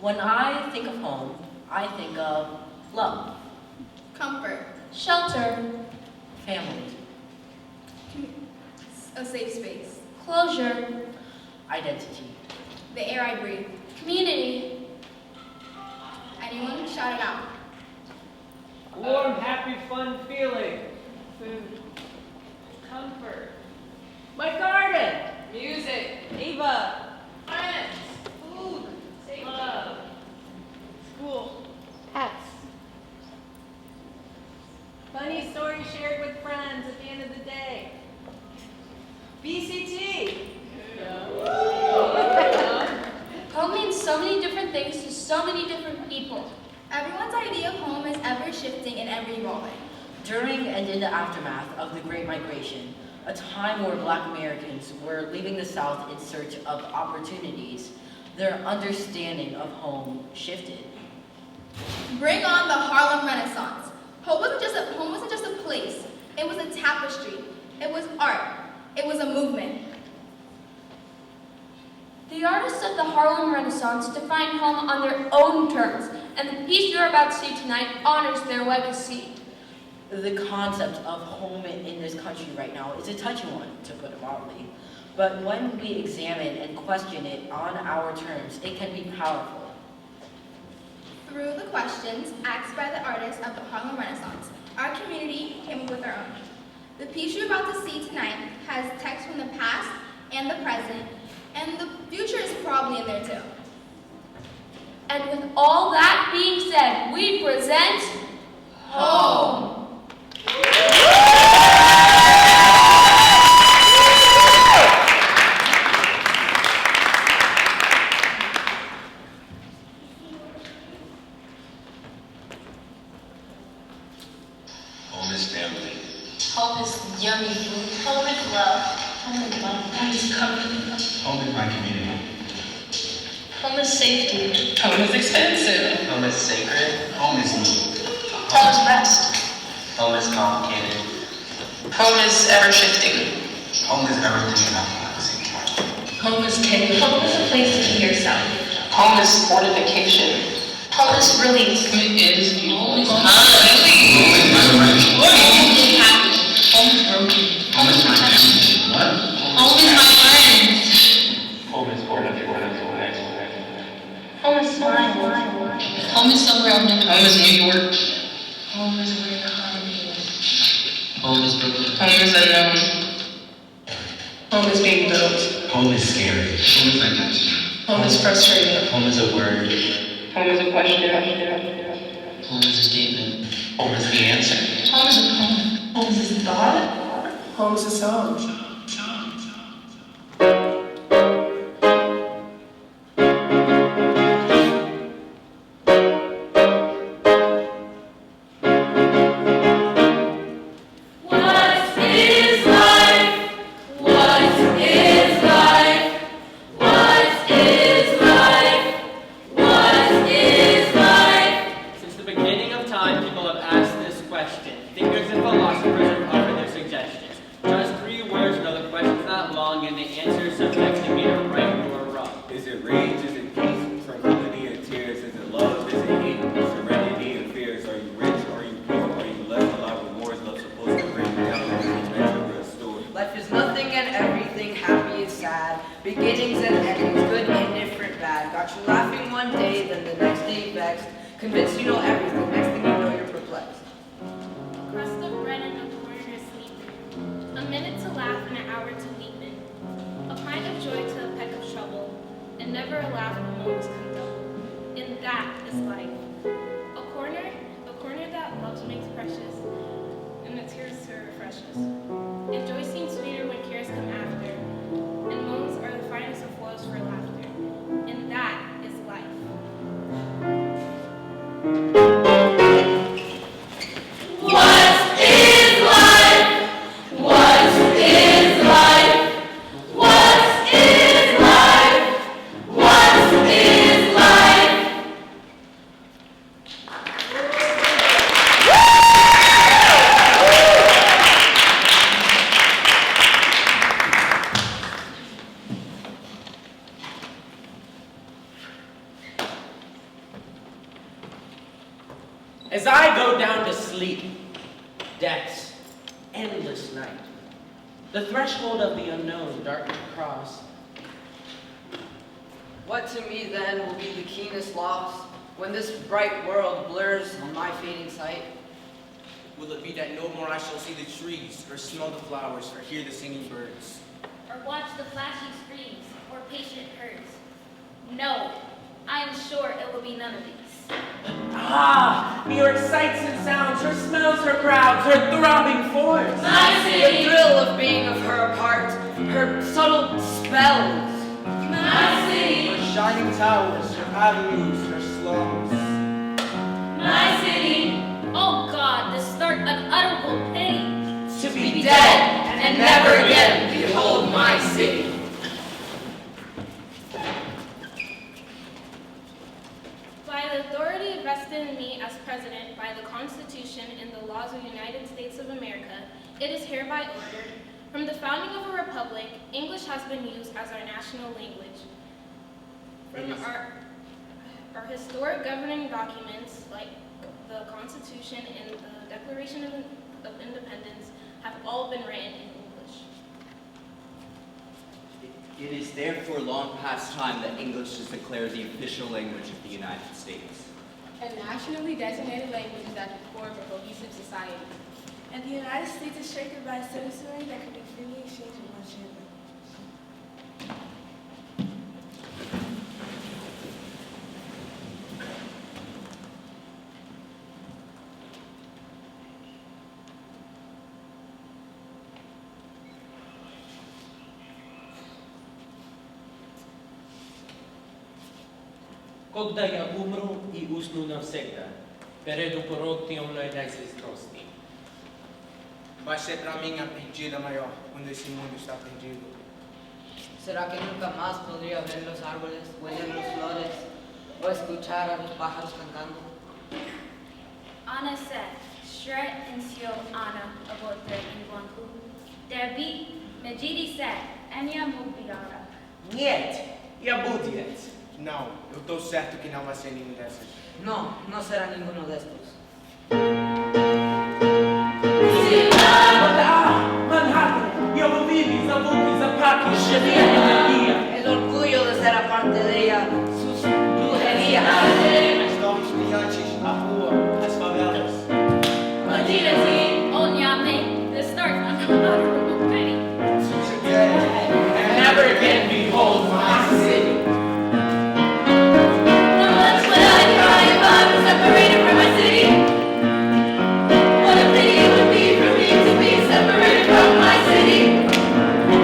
When I think of home, I think of love, comfort, shelter, family, a safe space, closure, identity, the air I breathe. community. Anyone shout it out. Warm, happy, fun feeling. Food. Comfort. My garden. Music. Eva. Friends. Food. Safety. Love. School. Pets. Funny story shared with friends at the end of the day. BCT. Home means so many different things to so many different people. Everyone's idea of home is ever shifting and ever evolving. During and in the aftermath of the Great Migration, a time where Black Americans were leaving the South in search of opportunities, their understanding of home shifted. Bring on the Harlem Renaissance. Home wasn't just a place. It was a tapestry. It was art. It was a movement. The artists of the Harlem Renaissance defined home on their own terms, and the piece you're about to see tonight honors their legacy. The concept of home in this country right now is a touchy one, to put it mildly. But when we examine and question it on our terms, it can be powerful. Through the questions asked by the artists of the Harlem Renaissance, our community came up with our own. The piece you're about to see tonight has text from the past and the present, and the future is probably in there too. And with all that being said, we present Home. Home is family. Home is yummy food. Home is love. Home is love. Home is comfort. Home is my community. Home is safety. Home is expensive. Home is sacred. Home is me. Home is rest. Home is complicated. Home is ever shifting. Home is everything and nothing at the same time. Home is chaos. Home is a place to be yourself. Home is fortification. Home is release. Home is beautiful. Home is Home is happy. Home is broken. Home is my family. What? Home is my friends. Home is Home is mine. Home is somewhere I've never been. Home is New York. Home is where the harmony is. Home is Brooklyn. Home is unknown. Home is being built. Home is scary. Home is identity. Home is frustrating. Home is a word. Home is a question. Home is a statement. Home is the answer. Home is a poem. Home is a thought. Home is a song. As I go down to sleep, death's endless night, the threshold of the unknown dark across. What to me then will be the keenest loss when this bright world blurs on my fading sight? Will it be that no more I shall see the trees, or smell the flowers, or hear the singing birds? Or watch the flashing screens, or patient herds? No, I am sure it will be none of these. Ah, her sights and sounds, her smells, her crowds, her throbbing force. My city! The thrill of being of her a part, her subtle spells. My city! Her shining towers, her avenues, her slums. My city! Oh God, the stark, unutterable pain. To be dead and never again behold my city. By the authority vested in me as President by the Constitution and the laws of the United States of America, it is hereby ordered, from the founding of a republic, English has been used as our national language. From our historic governing documents, like the Constitution and the Declaration of Independence, have all been written in English. It is therefore long past time that English is declared the official language of the United States. A nationally designated language is at the core of a cohesive society. And the United States is shaped by a citizenry that can be freely exchanged in one shared language. Когда я умру и усну навсегда, перейду порог темной дайсестрости. Vai ser para mim a pedida maior quando esse mundo está perdido. ¿Será que nunca más podría ver los árboles, oler las flores o escuchar a los pájaros cantando? Anna said, Shret and Sio Anna about the Inguanku. Der beat, Majidi said, Enya Mubiara. Niet, я будет. Não, eu estou certo que não vai ser nenhum dessas. No, no será ninguno de estos. El orgullo de ser aparte de ella, sus brujerías. Estamos diante a rua, as favelas. Majidi, Onyame, the start of unutterable pity. Today, And never again behold my city. Separated from my city. What a pity it would be for me to be separated from my city.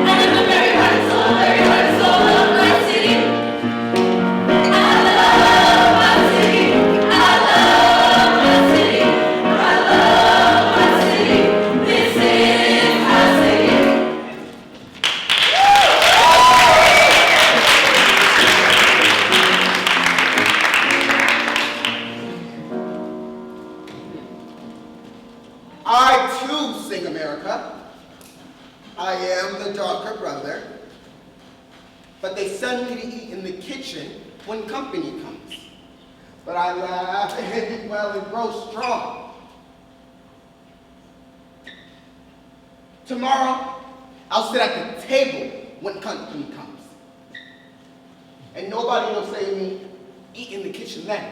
And in the very heart and soul of my city. I love my city. I love my city. I love my city. This is my city. I too sing America. I am the darker brother. But they send me to eat in the kitchen when company comes. But I laugh and eat well and grow strong. Tomorrow, I'll sit at the table when company comes. And nobody will say to me, eat in the kitchen then.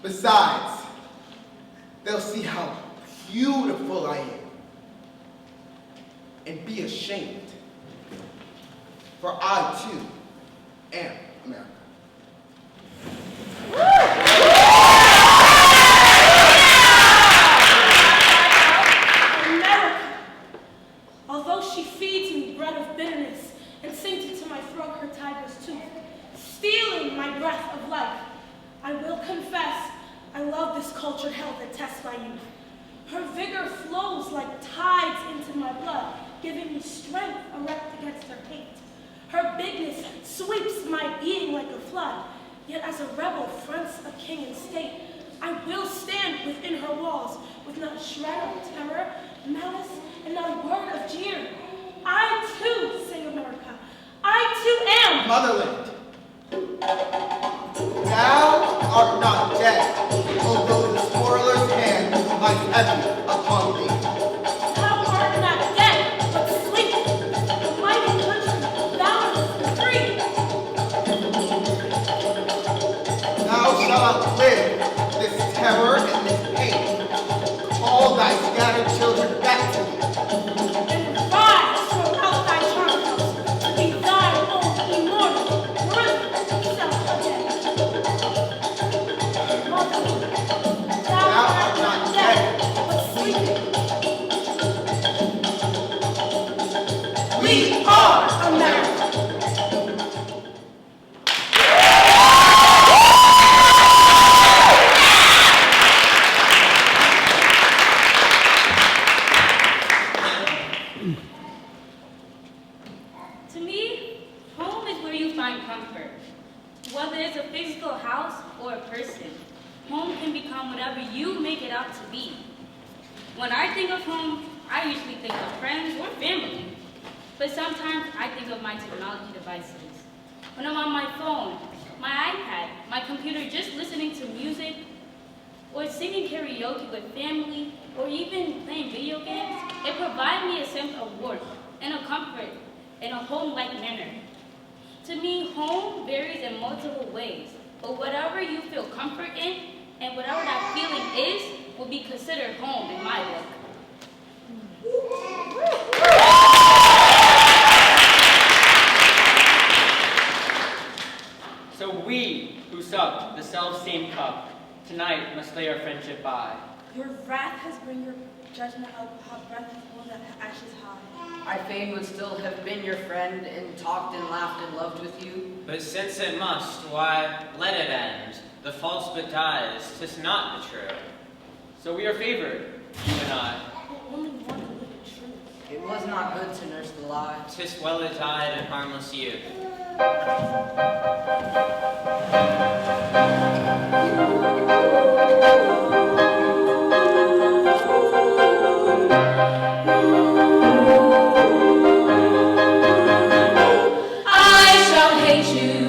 Besides, they'll see how beautiful I am and be ashamed. For I too am America. America, although she feeds me bread of bitterness and sinks into my throat her tiger's tooth, stealing my breath of life, I will confess I love this cultured hell that tests my youth. Her vigor flows like tides into my blood, giving me strength erect against her hate. Her bigness sweeps my being like a flood, yet as a rebel fronts a king and state, I will stand within her walls with not a shred of terror, malice, and not a word of jeer. I too sing America. I too am Motherland, thou art not dead. heavy upon thee. Thou art not dead, but sleeping. The mighty country, boundless and free. Thou shalt outlive this terror and this pain. Call thy scattered children back to thee. And rise from out thy charnel house to be thy own immortal, risen self again. Mother, thou art not dead, but sleeping. We are America. To me, home is where you find comfort. Whether it's a physical house or a person, home can become whatever you make it out to be. When I think of home, I usually think of friends or family. But sometimes I think of my technology devices. When I'm on my phone, my iPad, my computer, just listening to music, or singing karaoke with family, or even playing video games, it provides me a sense of warmth and a comfort in a home-like manner. To me, home varies in multiple ways, but whatever you feel comfort in, and whatever that feeling is, will be considered home in my book. So we, who sup the self-same cup, tonight must lay our friendship by. Your wrath has bring your judgment up, how breath has blown that ashes high. I fain would still have been your friend, and talked and laughed and loved with you. But since it must, why, let it end. The false but dies, 'tis not the true. So we are favored, you and I. Only one to live in truth. It was not good to nurse the lie. 'Tis well it died in harmless youth. I shall hate you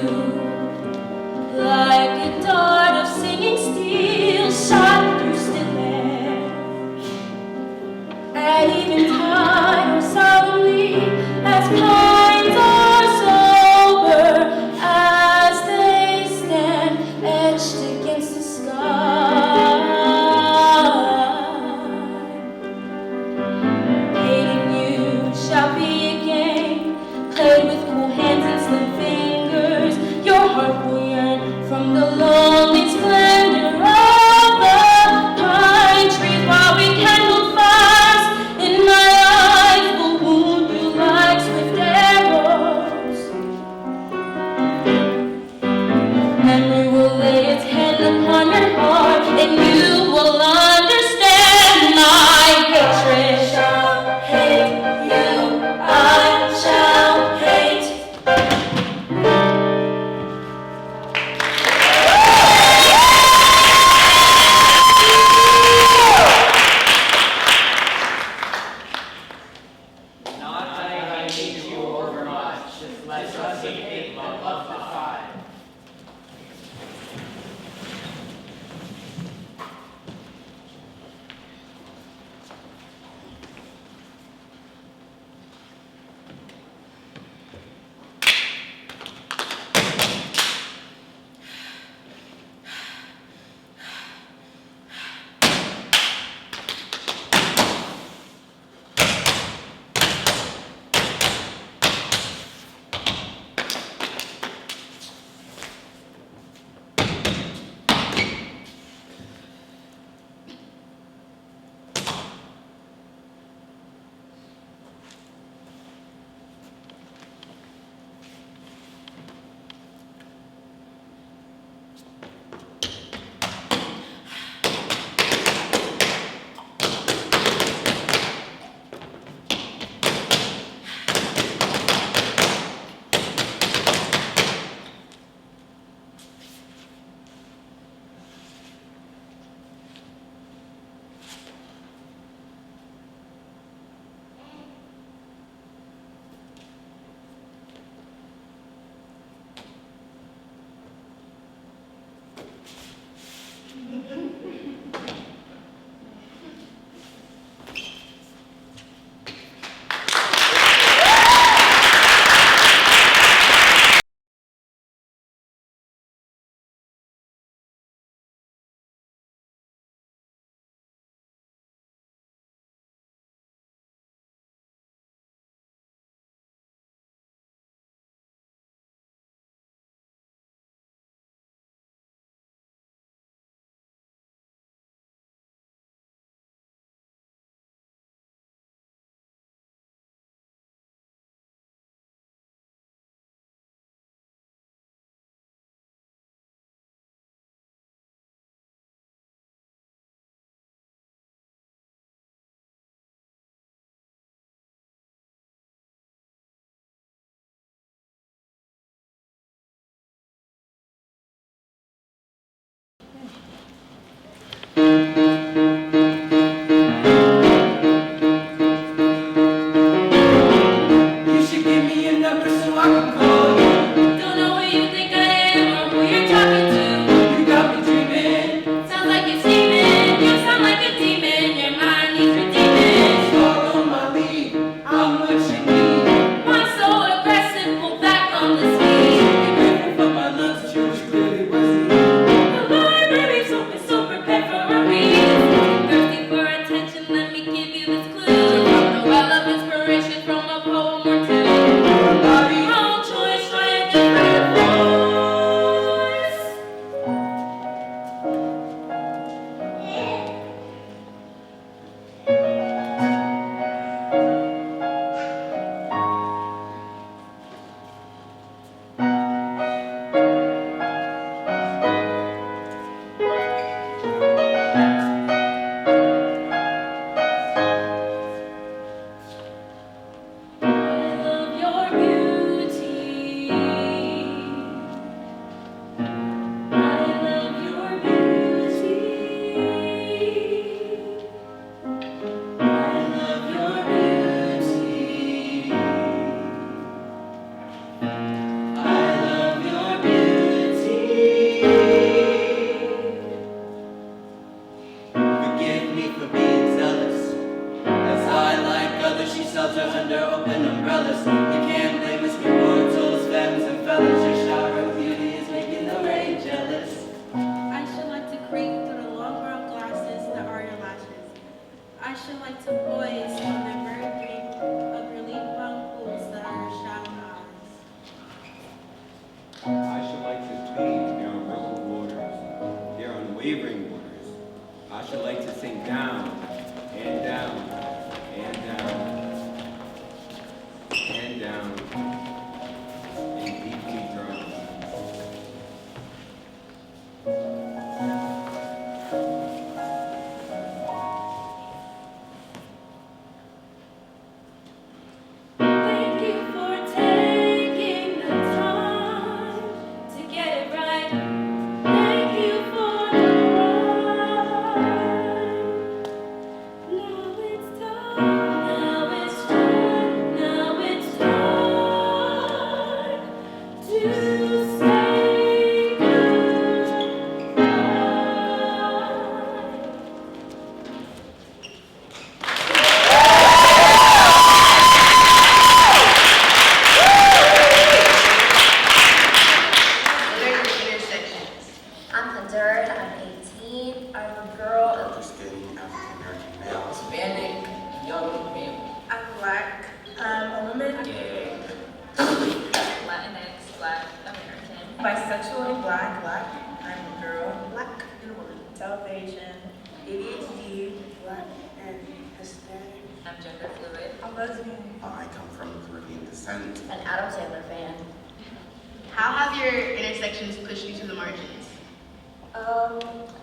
like a dart of singing steel shot through still air, and even time solemnly as pines are sober as they stand etched against the sky. Hating you shall be a game played with cool hands and slim fingers. Your heart will yearn from the lonely splendor of the pine trees while we kindle fires. In my eyes will wound you like swift arrows. Memory will lay its hand upon your heart, and you will understand my hatred. Shall hate you, I shall hate. Not that I hate you overmuch, lest us hate love defy.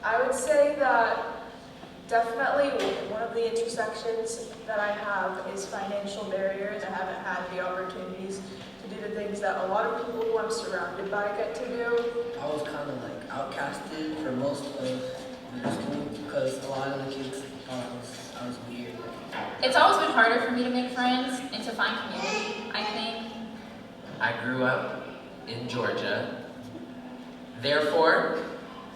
I would say that definitely one of the intersections that I have is financial barriers. I haven't had the opportunities to do the things that a lot of people who I'm surrounded by get to do. I was kind of like outcasted for most of middle school because a lot of the kids thought I was weird. It's always been harder for me to make friends and to find community, I think. I grew up in Georgia. Therefore,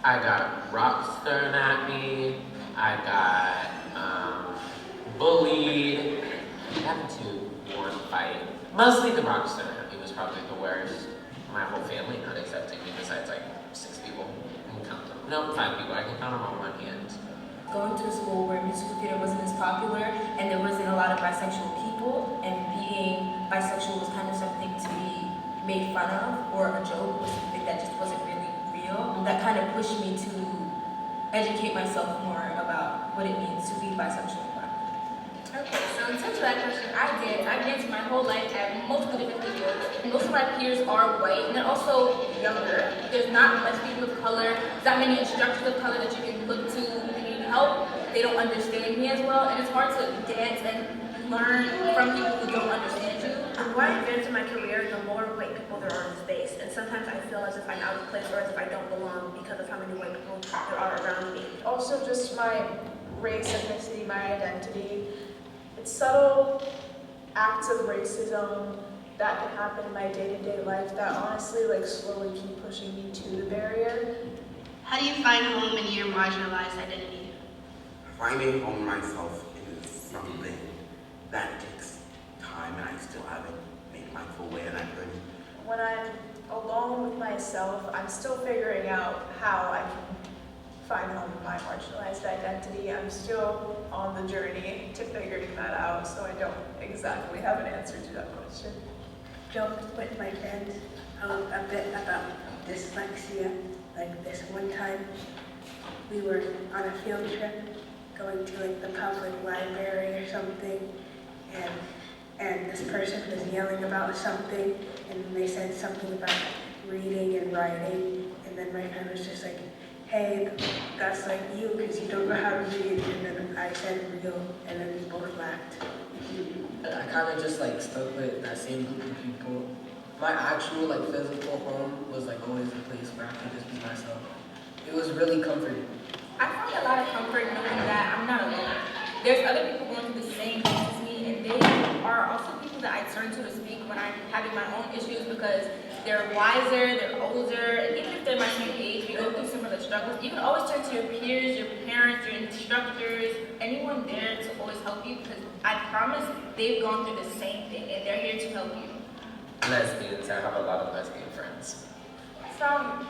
I got rocks thrown at me. I got bullied. I got into one fight. Mostly the rocks thrown at me was probably the worst. My whole family not accepting me besides like 6 people. I can count them. No, 5 people. I can count them on one hand. Going to a school where musical theater wasn't as popular and there wasn't a lot of bisexual people, and being bisexual was kind of something to be made fun of, or a joke was something that just wasn't really real. That kind of pushed me to educate myself more about what it means to be bisexual. Okay, so in terms of that question, I've danced my whole life at multiple different theaters. Most of my peers are white, and they're also younger. There's not much people of color, there's not many instructors of color that you can look to if you need help. They don't understand me as well, and it's hard to dance and learn from people who don't understand you. The more I advance in my career, the more white people there are in space, and sometimes I feel as if I'm out of place or as if I don't belong because of how many white people there are around me. Also just my race, ethnicity, my identity. It's subtle acts of racism that can happen in my day-to-day life that honestly like slowly keep pushing me to the barrier. How do you find home in your marginalized identity? Finding home myself is something that takes time, and I still haven't made my full way, and I couldn't. When I'm alone with myself, I'm still figuring out how I can find home in my marginalized identity. I'm still on the journey to figuring that out, so I don't exactly have an answer to that question. Joked with my friends a bit about dyslexia. Like this one time, we were on a field trip going to like the public library or something, and this person was yelling about something, and they said something about reading and writing, and then my friend was just like, hey, that's like you because you don't know how to read, and then I said real, and then we both laughed. I kind of just like stuck with that same group of people. My actual like physical home was like always a place where I could just be myself. It was really comforting. I find a lot of comfort knowing that I'm not alone. There's other people going through the same things as me, and they are also people that I turn to speak when I'm having my own issues because they're wiser, they're older, and even if they're my same age, we go through similar struggles. You can always turn to your peers, your parents, your instructors, anyone there to always help you because I promise they've gone through the same thing and they're here to help you. Lesbians, I have a lot of lesbian friends. From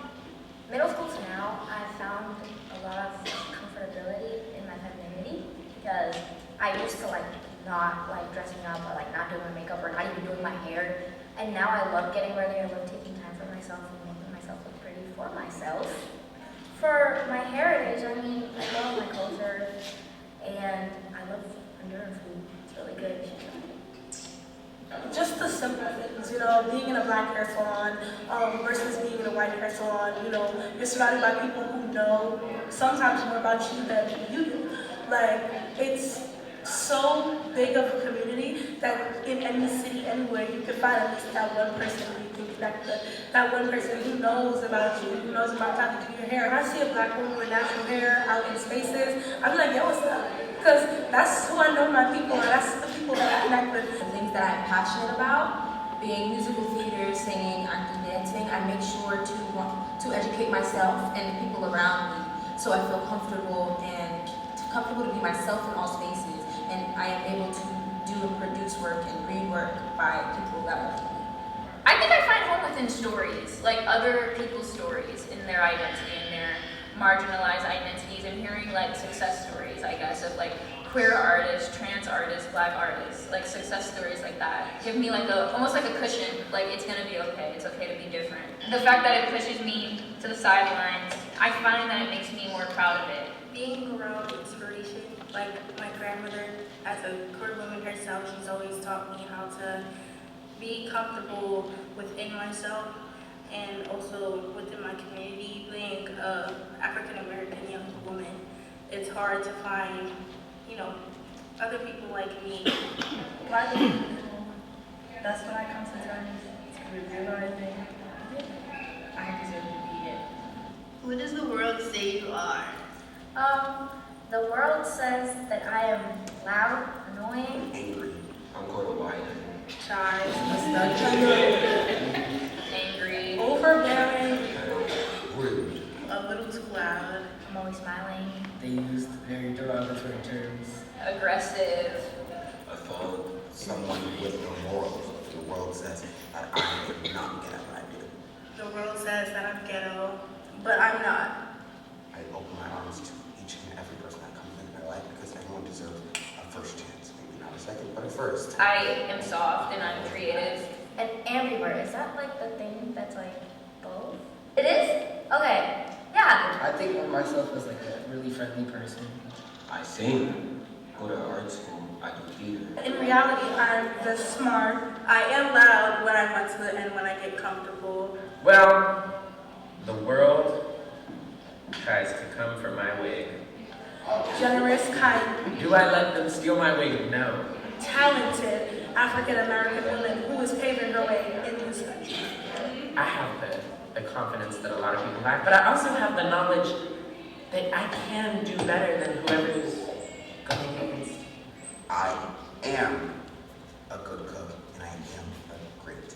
middle school to now, I've found a lot of comfortability in my femininity because I used to like not like dressing up or like not doing my makeup or not even doing my hair. And now I love getting ready, I love taking time for myself and making myself look pretty for myself. For my heritage, I mean, I love my culture and I love Honduran food. It's really good. Just the simple things, you know, being in a black hair salon versus being in a white hair salon, you know, you're surrounded by people who know sometimes more about you than you do. Like, it's so big of a community that in any city, anywhere, you can find at least that one person who you can connect with, that one person who knows about you, who knows about how to do your hair. When I see a black woman with natural hair out in spaces, I'm like, yo, what's up? Because that's who I know my people, and that's the people that I connect with. The things that I'm passionate about, being musical theater, singing, acting, dancing, I make sure to educate myself and the people around me so I feel comfortable to be myself in all spaces, and I am able to do and produce work and read work by people that are me. I think I find home within stories, like other people's stories in their identity and their marginalized identities, and hearing like success stories, I guess, of like queer artists, trans artists, black artists, like success stories like that give me like almost like a cushion, like it's gonna be okay, it's okay to be different. The fact that it pushes me to the sidelines, I find that it makes me more proud of it. Being around inspiration, like my grandmother, as a queer woman herself, she's always taught me how to be comfortable within myself and also within my community. Being an African-American young woman, it's hard to find, you know, other people like me. Black people, that's what I come to terms to review everything. I deserve to be it. Who does the world say you are? The world says that I am loud, annoying, Angry. I'm going to lie. Shy, Angry, overbearing, Rude. A little too loud. I'm always smiling. They used very derogatory terms. aggressive, A thug. Someone with no morals. The world says that I am not get what I do. The world says that I'm ghetto, but I'm not. I open my arms to each and every person that comes into my life because everyone deserves a first chance. Maybe not a second, but a first. I am soft and I'm creative. And ambivert, is that like the thing that's like both? It is? Okay, yeah. I think of myself as like a really friendly person. I sing, go to art school, I do theater. In reality, I'm the smart. I am loud when I want to and when I get comfortable. Well, the world tries to come for my wig. Generous, kind, Do I let them steal my wig? No. talented African-American woman who is paving her way in this country. I have the confidence that a lot of people lack, but I also have the knowledge that I can do better than whoever is going against. I am a good cook, and I am a great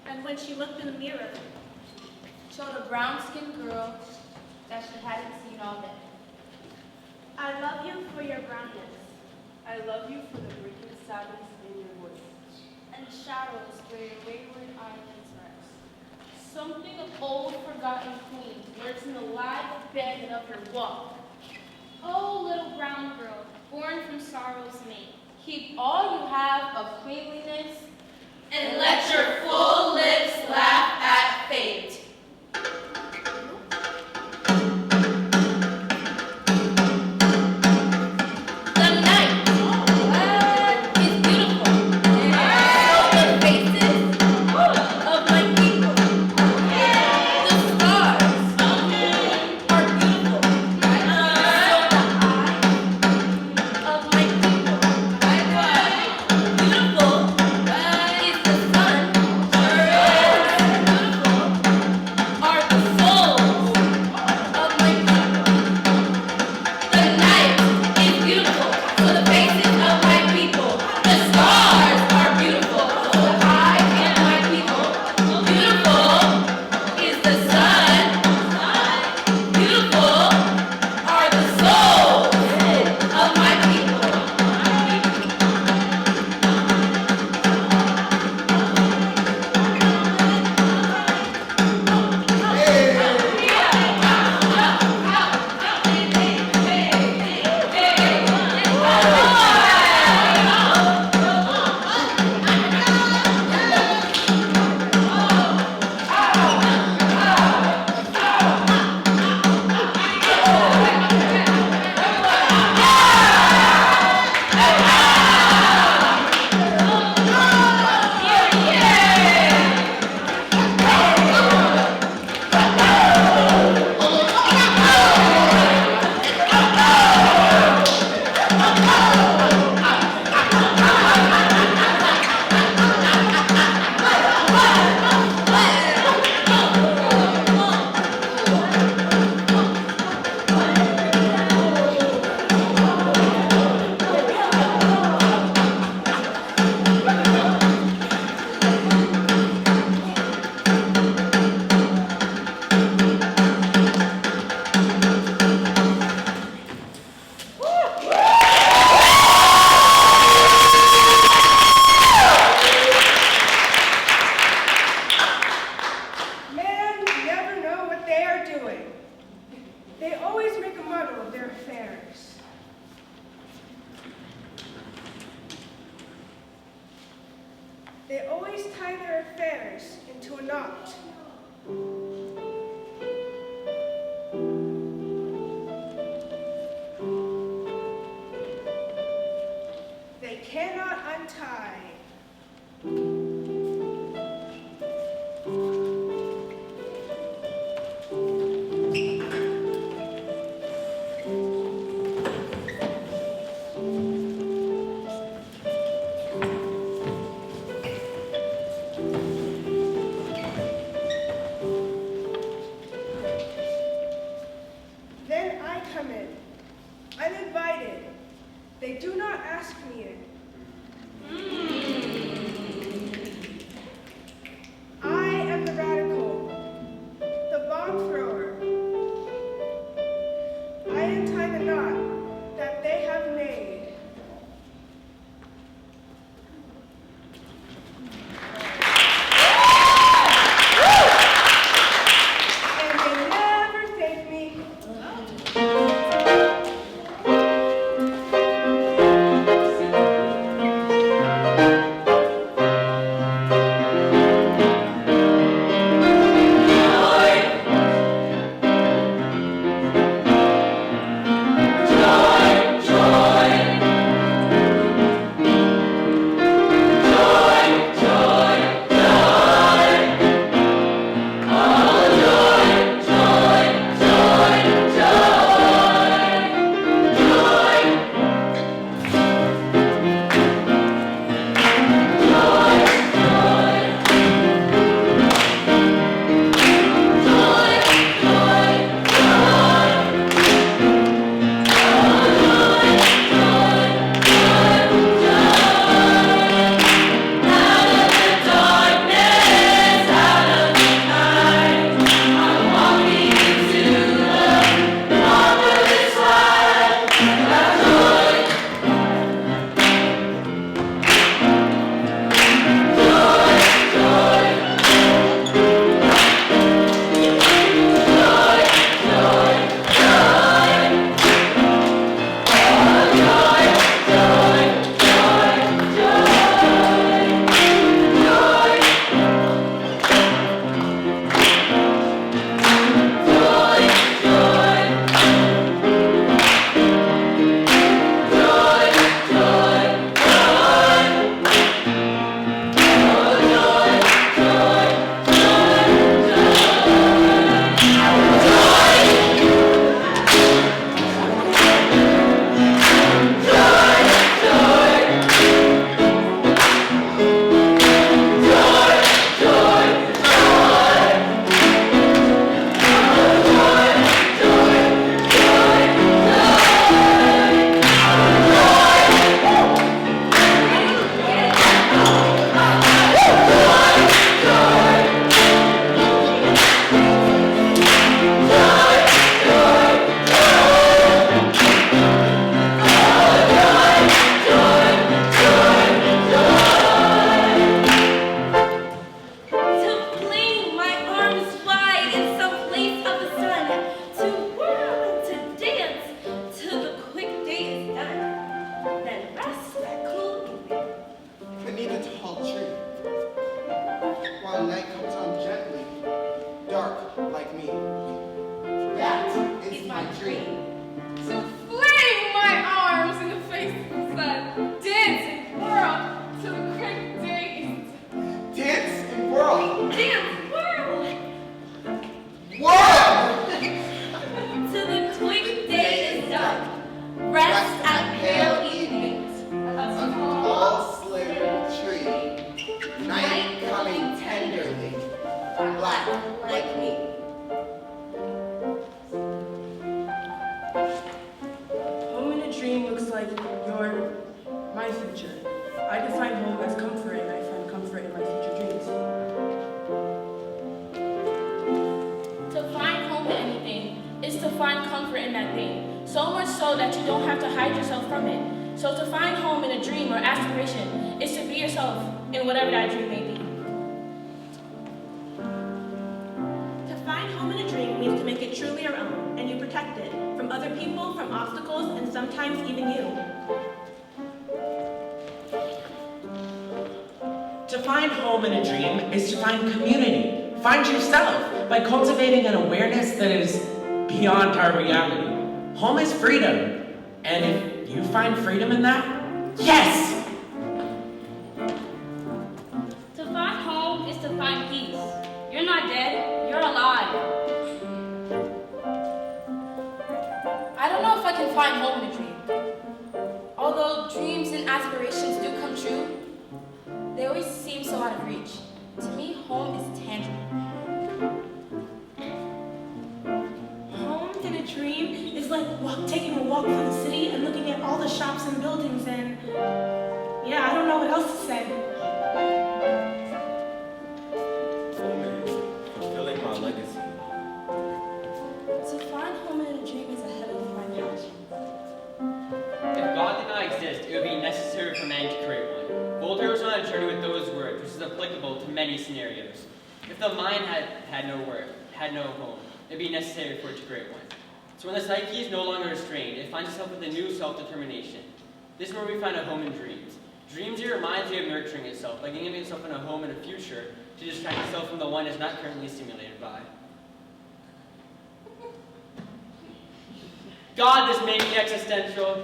And when she looked in the mirror, showed a brown-skinned girl that she hadn't seen all day. I love you for your brownness. I love you for the breaking sadness in your voice. And the shadows where your wayward eyelids rest. Something of old forgotten queen lurks in the live abandon of your walk. Oh, little brown girl, born from sorrow's mate, keep all you have of queenliness, and let your full lips laugh at fate. Beautiful not. They cannot untie. Then I come in, uninvited. They do not ask me in. I am the radical, the bomb thrower. I untie the knot that they have made. And they never thank me. To find home in a dream is to find community. find yourself by cultivating an awareness that is beyond our reality. Home is freedom. And if you find freedom in that, yes! To find home is to find peace. You're not dead, you're alive. I don't know if I can find home in a dream. Although dreams and aspirations do come true, they always seem so out of reach. To me, home is tangible. Home in a dream is like taking a walk through the city and looking at all the shops and buildings and, yeah, I don't know what else to say. Home is fulfilling my legacy. To find home in a dream is ahead of my passion. If God did not exist, it would be necessary for man to create one. Bolden was on a journey with those words, which is applicable to many scenarios. If the mind had no home, it would be necessary for it to create one. So when the psyche is no longer restrained, it finds itself with a new self-determination. This is where we find a home in dreams. Dreams are your mind's way of nurturing itself, by giving itself in a home in the future to distract itself from the one it's not currently stimulated by. God, this made me existential.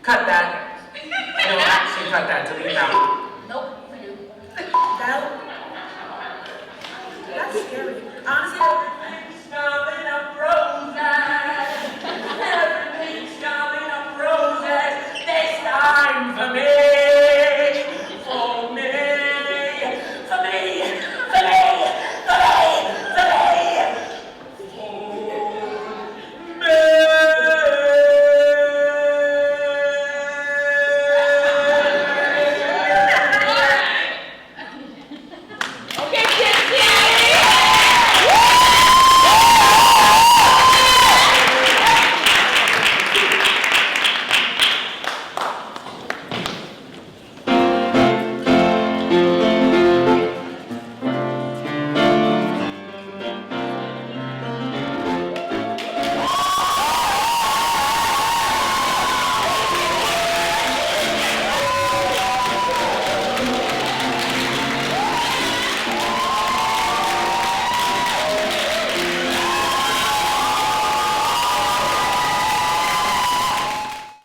Cut that. No, actually cut that. Delete that.